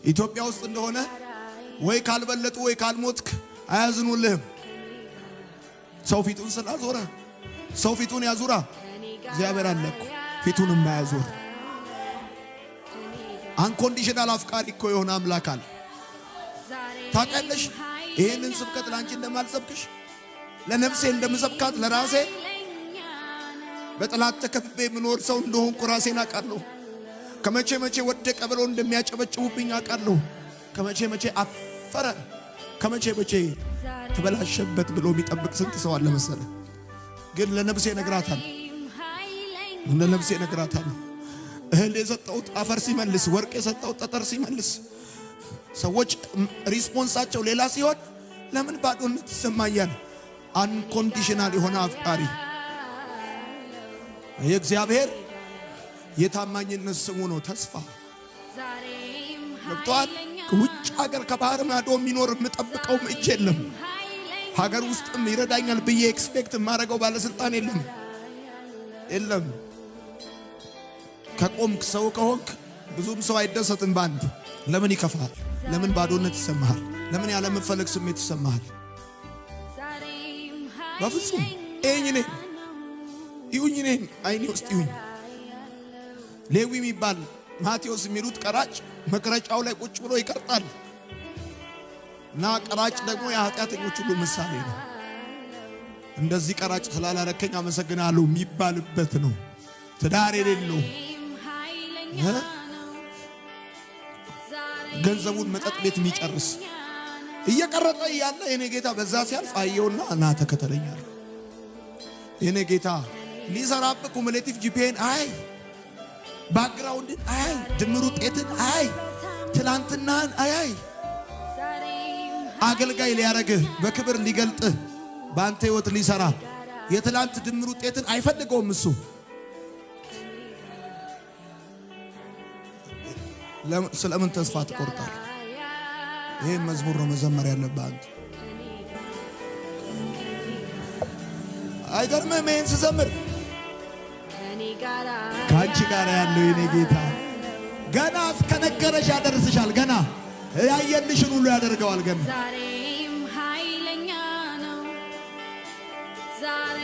ኢትዮጵያ ውስጥ እንደሆነ ወይ ካልበለጡ ወይ ካልሞትክ አያዝኑልህም። ሰው ፊቱን ስላዞረ ሰው ፊቱን ያዙራ። እግዚአብሔር አለኩ ፊቱንም ማያዞር አንኮንዲሽናል አፍቃሪ እኮ የሆነ አምላክ አለ። ታውቂያለሽ ይሄንን ስብከት ላንቺ እንደማልሰብክሽ ለነፍሴ እንደምሰብካት ለራሴ በጠላት ተከብቤ ምኖር ሰው እንደሆንኩ ራሴን አውቃለሁ። ከመቼ መቼ ወደቀ ብሎ እንደሚያጨበጭቡብኝ አውቃለሁ። ከመቼ መቼ አፈረ ከመቼ መቼ ተበላሸበት ብሎ የሚጠብቅ ስንት ሰው አለ መሰለ። ግን ለነፍሴ ነግራታለሁ ለነፍሴ ነግራታለሁ። እህል የሰጠሁት አፈር ሲመልስ ወርቅ የሰጠሁት ጠጠር ሲመልስ ሰዎች ሪስፖንሳቸው ሌላ ሲሆን ለምን ባዶነት ይሰማኛል? አንኮንዲሽናል የሆነ አፍቃሪ የእግዚአብሔር የታማኝነት ስሙ ነው። ተስፋ ለብቷል። ከውጭ ሀገር ከባህር ማዶ የሚኖር የምጠብቀው እጅ የለም። ሀገር ውስጥም ይረዳኛል ብዬ ኤክስፔክት የማደርገው ባለስልጣን የለም። ከቆምክ ሰው ከሆንክ ብዙም ሰው አይደሰትም ባንድ። ለምን ይከፋል? ለምን ባዶነት ይሰማሃል? ለምን ያለ መፈለግ ስሜት ይሰማሃል? በፍጹም ይሁኝ ነኝ አይኔ ውስጥ ይሁኝ። ሌዊ የሚባል ማቴዎስ የሚሉት ቀራጭ መቅረጫው ላይ ቁጭ ብሎ ይቀርጣል እና ቀራጭ ደግሞ የኃጢአተኞች ሁሉ ምሳሌ ነው። እንደዚህ ቀራጭ ስላላረከኝ አመሰግናለሁ የሚባልበት ነው። ትዳር የሌለው ገንዘቡን መጠጥ ቤት የሚጨርስ እየቀረጠ ያለ የኔ ጌታ በዛ ሲያልፍ አየውና ና ተከተለኛል። የኔ ጌታ ሊሰራብህ ኩሙሌቲቭ ጂፒኤን አይ ባክግራውንድን አይ ድምሩ ውጤትን አይ ትላንትናን አይ አገልጋይ ሊያረግህ በክብር ሊገልጥህ በአንተ ህይወት ሊሰራ የትላንት ድምሩ ውጤትን አይፈልገውም እሱ። ስለምን ተስፋ ትቆርጣለህ? ይሄን መዝሙር ነው መዘመር ያለብህ አንተ። አይገርምም? ይሄን ስዘምር ካንቺ ጋር ያለው የኔ ጌታ ገና እስከነገረሽ ያደርስሻል። ገና ያየልሽን ሁሉ ያደርገዋል። ገና ዛሬም ኃይለኛ ነው ዛሬ